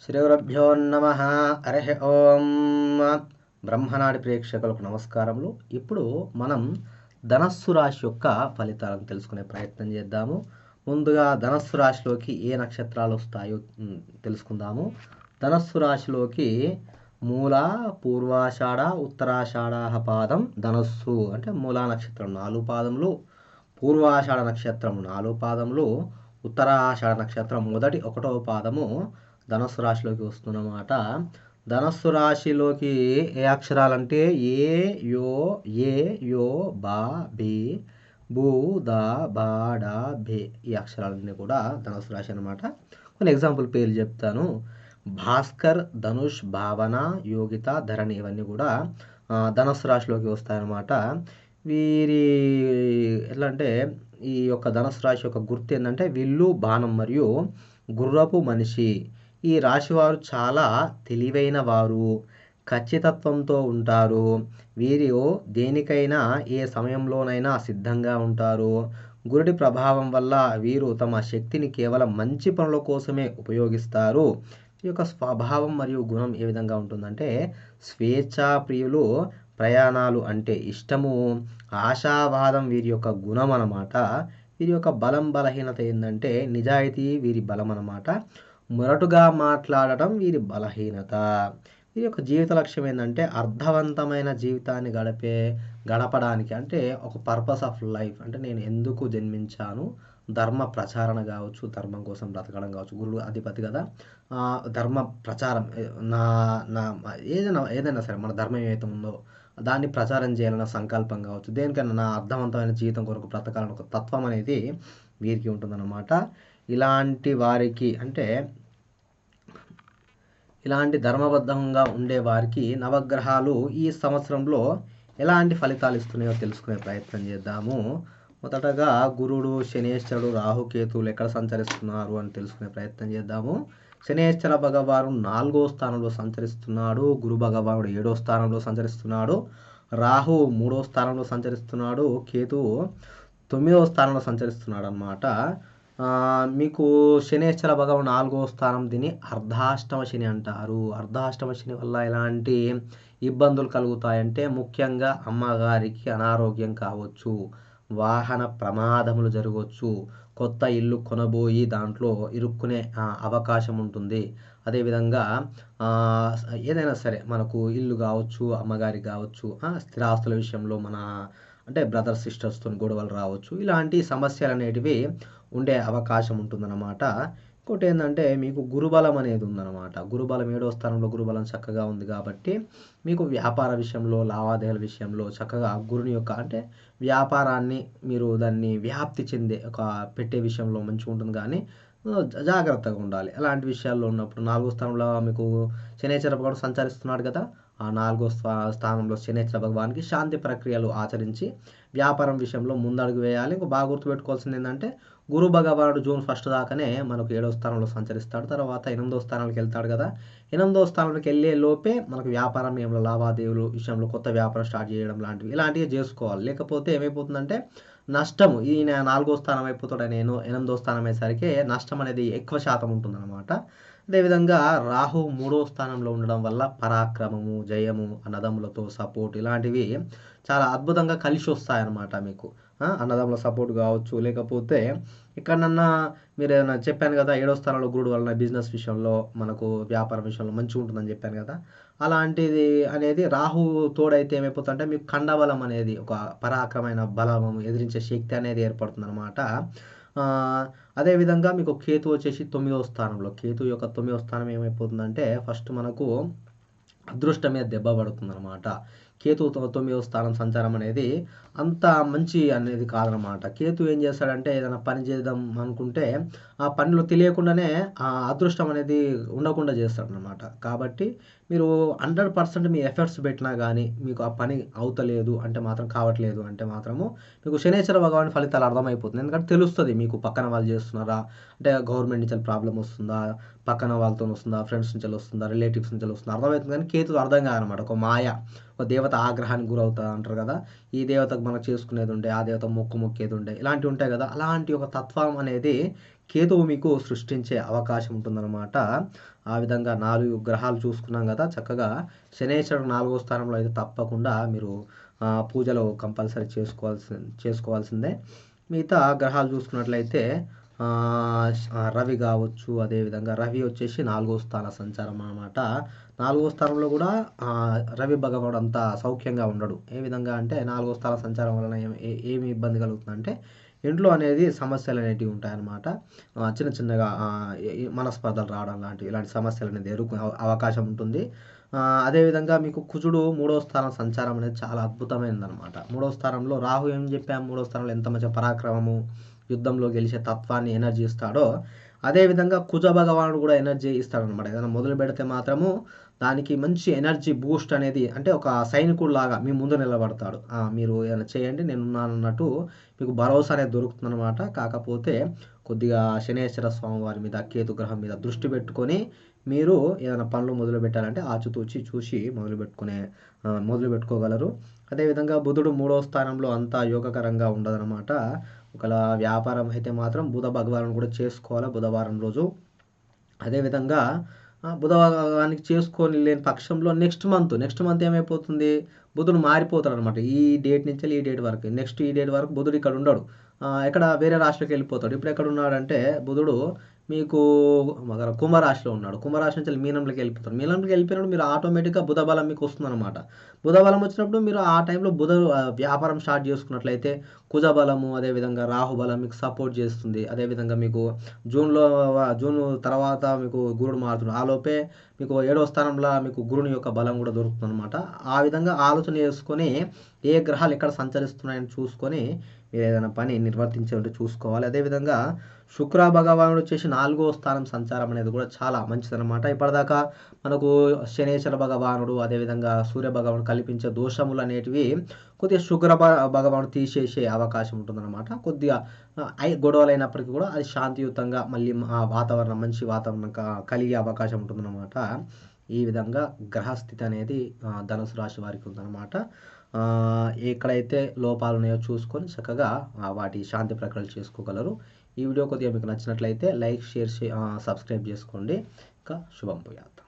శ్రీగురుభ్యో నమ. హరి ఓం. బ్రహ్మనాడి ప్రేక్షకులకు నమస్కారములు. ఇప్పుడు మనం ధనస్సు రాశి యొక్క ఫలితాలను తెలుసుకునే ప్రయత్నం చేద్దాము. ముందుగా ధనస్సు రాశిలోకి ఏ నక్షత్రాలు వస్తాయో తెలుసుకుందాము. ధనస్సు రాశిలోకి మూల, పూర్వాషాఢ, ఉత్తరాషాఢ పాదం ధనస్సు అంటే మూలా నక్షత్రం 4 పాదములు, పూర్వాషాఢ నక్షత్రం 4 పాదములు, ఉత్తరాషాఢ నక్షత్రం మొదటి 1వ పాదము ధనస్సు రాశిలోకి వస్తున్నమాట. ధనస్సు రాశిలోకి ఏ అక్షరాలంటే ఏ, యో, ఏ, యో, బా, బి, బూ, దా, బా, డా, బే ఈ అక్షరాలన్నీ కూడా ధనస్సు రాశి అనమాట. కొన్ని ఎగ్జాంపుల్ పేర్లు చెప్తాను. భాస్కర్, ధనుష్, భావన, యోగిత, ధరణి ఇవన్నీ కూడా ధనస్సు రాశిలోకి వస్తాయన్నమాట. వీరి ఎట్లా అంటే ఈ యొక్క ధనస్సు రాశి యొక్క గుర్తు ఏంటంటే విల్లు, బాణం మరియు గుర్రపు మనిషి. ఈ రాశివారు చాలా తెలివైన వారు, ఖచ్చితత్వంతో ఉంటారు. వీరు దేనికైనా ఏ సమయంలోనైనా సిద్ధంగా ఉంటారు. గురుడి ప్రభావం వల్ల వీరు తమ శక్తిని కేవలం మంచి పనుల కోసమే ఉపయోగిస్తారు. ఈ యొక్క స్వభావం మరియు గుణం ఏ విధంగా ఉంటుందంటే స్వేచ్ఛా ప్రియులు, ప్రయాణాలు అంటే ఇష్టము, ఆశావాదం వీరి యొక్క గుణం అన్నమాట. వీరి యొక్క బలం బలహీనత ఏంటంటే నిజాయితీ వీరి బలం అన్నమాట. మొరటుగా మాట్లాడటం వీరి బలహీనత. వీరి యొక్క జీవిత లక్ష్యం ఏంటంటే అర్థవంతమైన జీవితాన్ని గడపడానికి అంటే ఒక పర్పస్ ఆఫ్ లైఫ్ అంటే నేను ఎందుకు జన్మించాను, ధర్మ ప్రచారణ కావచ్చు, ధర్మం కోసం బ్రతకడం కావచ్చు. గురుడు అధిపతి కదా, ధర్మ ప్రచారం నా నా ఏదైనా సరే మన ధర్మం ఏదైతే ఉందో దాన్ని ప్రచారం చేయాలన్న సంకల్పం కావచ్చు, దేనికైనా నా అర్థవంతమైన జీవితం కొరకు బ్రతకాలన్న ఒక తత్వం అనేది వీరికి ఉంటుందన్నమాట. ఇలాంటి వారికి అంటే ఇలాంటి ధర్మబద్ధంగా ఉండే వారికి నవగ్రహాలు ఈ సంవత్సరంలో ఎలాంటి ఫలితాలు ఇస్తున్నాయో తెలుసుకునే ప్రయత్నం చేద్దాము. మొదటగా గురుడు, శనేశ్వరుడు, రాహుకేతువులు ఎక్కడ సంచరిస్తున్నారు అని తెలుసుకునే ప్రయత్నం చేద్దాము. శనేశ్వర భగవాను 4వ స్థానంలో సంచరిస్తున్నాడు, గురు భగవానుడు 7వ స్థానంలో సంచరిస్తున్నాడు, రాహు 3వ స్థానంలో సంచరిస్తున్నాడు, కేతువు 9వ స్థానంలో సంచరిస్తున్నాడు అన్నమాట. మీకు శనేశ్వర భగవాన్ 4వ స్థానం, దీన్ని అర్ధాష్టమ శని అంటారు. అర్ధాష్టమ శని వల్ల ఎలాంటి ఇబ్బందులు కలుగుతాయంటే ముఖ్యంగా అమ్మగారికి అనారోగ్యం కావచ్చు, వాహన ప్రమాదములు జరగవచ్చు, కొత్త ఇల్లు కొనబోయి దాంట్లో ఇరుక్కునే అవకాశం ఉంటుంది. అదేవిధంగా ఏదైనా సరే మనకు ఇల్లు కావచ్చు, అమ్మగారికి కావచ్చు, స్థిరాస్తుల విషయంలో మన అంటే బ్రదర్స్ సిస్టర్స్తో గొడవలు రావచ్చు. ఇలాంటి సమస్యలు అనేటివి ఉండే అవకాశం ఉంటుందన్నమాట. ఇంకోటి ఏంటంటే మీకు గురుబలం అనేది ఉందన్నమాట. గురుబలం 7వ స్థానంలో గురుబలం చక్కగా ఉంది కాబట్టి మీకు వ్యాపార విషయంలో, లావాదేవీల విషయంలో చక్కగా గురుని యొక్క అంటే వ్యాపారాన్ని మీరు దాన్ని వ్యాప్తి చెందే ఒక పెట్టే విషయంలో మంచిగా ఉంటుంది. కానీ జాగ్రత్తగా ఉండాలి. అలాంటి విషయాల్లో ఉన్నప్పుడు 4వ స్థానంలో మీకు శనేశ్వర భగవానుడు సంచరిస్తున్నాడు కదా, ఆ 4వ స్థానంలో శనేశ్వర భగవానికి శాంతి ప్రక్రియలు ఆచరించి వ్యాపారం విషయంలో ముందడుగు వేయాలి. ఇంకా బాగా గుర్తుపెట్టుకోవాల్సింది ఏంటంటే గురు భగవానుడు జూన్ 1 దాకానే మనకు 7వ స్థానంలో సంచరిస్తాడు. తర్వాత 8వ స్థానానికి వెళ్తాడు కదా, 8వ స్థానానికి వెళ్ళే లోపే మనకు వ్యాపారం ఏమైనా లావాదేవీలు విషయంలో కొత్త వ్యాపారం స్టార్ట్ చేయడం ఇలాంటివి చేసుకోవాలి. లేకపోతే ఏమైపోతుందంటే నష్టము. ఈయన 4వ స్థానం అయిపోతాడు, నేను 8వ స్థానం అయ్యేసరికి నష్టం అనేది ఎక్కువ శాతం ఉంటుందన్నమాట. అదేవిధంగా రాహు 3వ స్థానంలో ఉండడం వల్ల పరాక్రమము, జయము, అన్నదమ్ములతో సపోర్ట్ ఇలాంటివి చాలా అద్భుతంగా కలిసి వస్తాయన్నమాట మీకు. అన్నదమ్ముల సపోర్ట్ కావచ్చు, లేకపోతే ఎక్కడన్నా మీరు ఏదైనా చెప్పాను కదా 7వ స్థానంలో గురుడు వలన బిజినెస్ విషయంలో మనకు వ్యాపారం విషయంలో మంచిగా ఉంటుందని చెప్పాను కదా, అలాంటిది అనేది రాహు తోడైతే ఏమైపోతుందంటే మీకు ఖండబలం అనేది ఒక పరాక్రమైన బలము ఎదిరించే శక్తి అనేది ఏర్పడుతుంది అనమాట. అదేవిధంగా మీకు కేతు వచ్చేసి 9వ స్థానంలో, కేతు యొక్క 9వ స్థానం ఏమైపోతుందంటే ఫస్ట్ మనకు అదృష్టం మీద దెబ్బ పడుతుంది అనమాట. కేతు 9వ స్థానం సంచారం అనేది అంత మంచి అనేది కాదనమాట. కేతు ఏం చేస్తాడంటే ఏదైనా పని చేద్దాం అనుకుంటే ఆ పనిలో తెలియకుండానే ఆ అదృష్టం అనేది ఉండకుండా చేస్తాడనమాట. కాబట్టి మీరు 100% మీ ఎఫర్ట్స్ పెట్టినా కానీ మీకు ఆ పని అవుతలేదు అంటే మాత్రం, కావట్లేదు అంటే మాత్రము మీకు శనేశ్వర భగవాన్ ఫలితాలు అర్థమైపోతుంది. ఎందుకంటే తెలుస్తుంది మీకు పక్కన వాళ్ళు చేస్తున్నారా, అంటే గవర్నమెంట్ నుంచి ప్రాబ్లం వస్తుందా, పక్కన వాళ్ళతో వస్తుందా, ఫ్రెండ్స్ నుంచి వస్తుందా, రిలేటివ్స్ నుంచి వస్తుందా అర్థమవుతుంది. కానీ కేతు అర్థం కాదనమాట. ఒక మాయ, ఒక దేవత ఆగ్రహానికి గురవుతా అంటారు కదా, ఈ దేవతకు మనం చేసుకునేది ఉండే, ఆ దేవత మొక్కేది ఉండే, ఇలాంటివి ఉంటాయి కదా, అలాంటి ఒక తత్వం అనేది కేతువు మీకు సృష్టించే అవకాశం ఉంటుందన్నమాట. ఆ విధంగా 4 గ్రహాలు చూసుకున్నాం కదా! చక్కగా శనైశ్వరుడు 4వ స్థానంలో అయితే తప్పకుండా మీరు పూజలు కంపల్సరీ చేసుకోవాల్సిందే. మిగతా గ్రహాలు చూసుకున్నట్లయితే రవి కావచ్చు, అదేవిధంగా రవి వచ్చేసి 4వ స్థాన సంచారం అన్నమాట. 4వ స్థానంలో కూడా రవి భగవానుడు అంత సౌఖ్యంగా ఉండడు. ఏ విధంగా అంటే 4వ స్థాన సంచారం వలన ఏమి ఇబ్బంది కలుగుతుందంటే ఇంట్లో అనేది సమస్యలు అనేటివి ఉంటాయన్నమాట. చిన్న చిన్నగా మనస్పర్ధలు రావడం ఇలాంటి సమస్యలు అనేది ఎదుర్కొనే అవకాశం ఉంటుంది. అదేవిధంగా మీకు కుజుడు 3వ స్థానం సంచారం అనేది చాలా అద్భుతమైనదనమాట. 3వ స్థానంలో రాహు ఏం చెప్పాము, 3వ స్థానంలో ఎంత మంచి పరాక్రమము, యుద్ధంలో గెలిచే తత్వాన్ని, ఎనర్జీ ఇస్తాడో, అదేవిధంగా కుజ భగవానుడు కూడా ఎనర్జీ ఇస్తాడనమాట. ఏదైనా మొదలు పెడితే మాత్రము దానికి మంచి ఎనర్జీ బూస్ట్ అనేది, అంటే ఒక సైనికుడిలాగా మీ ముందు నిలబడతాడు. మీరు ఏదైనా చేయండి నేనున్నానన్నట్టు మీకు భరోసా అనేది దొరుకుతుందనమాట. కాకపోతే కొద్దిగా శనేశ్వర స్వామి వారి మీద, కేతు గ్రహం మీద దృష్టి పెట్టుకొని మీరు ఏదైనా పనులు మొదలు పెట్టాలంటే ఆచితూచి చూసి మొదలు పెట్టుకోగలరు. అదేవిధంగా బుధుడు 3వ స్థానంలో అంతా యోగకరంగా ఉండదనమాట. ఒకవేళ వ్యాపారం అయితే మాత్రం బుధ భగవానుడు కూడా చేసుకోవాలి బుధవారం రోజు. అదేవిధంగా బుధవారానికి చేసుకొని లేని పక్షంలో నెక్స్ట్ మంత్ ఏమైపోతుంది, బుధుడు మారిపోతాడనమాట. ఈ డేట్ నుంచి ఈ డేట్ వరకు, నెక్స్ట్ ఈ డేట్ వరకు బుధుడు ఇక్కడ ఉండడు. ఎక్కడ వేరే రాశిలోకి వెళ్ళిపోతాడు. ఇప్పుడు ఎక్కడ ఉన్నాడంటే బుధుడు మీకు కుంభరాశిలో ఉన్నాడు. కుంభరాశి నుంచి మీనంలోకి వెళ్ళిపోతాడు. మీనంలోకి వెళ్ళిపోయినప్పుడు మీరు ఆటోమేటిక్గా బుధ బలం మీకు వస్తుందన్నమాట. బుధ బలం వచ్చినప్పుడు మీరు ఆ టైంలో వ్యాపారం స్టార్ట్ చేసుకున్నట్లయితే కుజ బలము, అదేవిధంగా రాహు బలం మీకు సపోర్ట్ చేస్తుంది. అదేవిధంగా మీకు జూన్ తర్వాత మీకు గురుడు మారుతుంది. ఆలోపే మీకు 7వ స్థానంలో మీకు గురుని యొక్క బలం కూడా దొరుకుతుందన్నమాట. ఆ విధంగా ఆలోచన చేసుకొని ఏ గ్రహాలు ఎక్కడ సంచరిస్తున్నాయని చూసుకొని మీరు ఏదైనా పని నిర్వర్తించేటట్టు చూసుకోవాలి. అదేవిధంగా శుక్ర భగవానుడు వచ్చేసి 4వ స్థానం సంచారం అనేది కూడా చాలా మంచిదన్నమాట. ఇప్పటిదాకా మనకు శనేశ్వర భగవానుడు, అదేవిధంగా సూర్య భగవానుడు కల్పించే దోషములు అనేటివి కొద్దిగా శుక్ర భగవానుడు తీసేసే అవకాశం ఉంటుందన్నమాట. కొద్దిగా గొడవలు అయినప్పటికీ కూడా అది శాంతియుతంగా మళ్ళీ మంచి వాతావరణం కలిగే అవకాశం ఉంటుందన్నమాట. ఈ విధంగా గ్రహస్థితి అనేది ధనుసు రాశి వారికి ఉందన్నమాట. ఎక్కడైతే లోపాలు ఉన్నాయో చూసుకొని చక్కగా వాటి శాంతి ప్రక్రియలు చేసుకోగలరు. ఈ వీడియో కొద్దిగా మీకు నచ్చినట్లయితే లైక్, షేర్, సబ్స్క్రైబ్ చేసుకోండి. ఇంకా శుభం భూయాత్.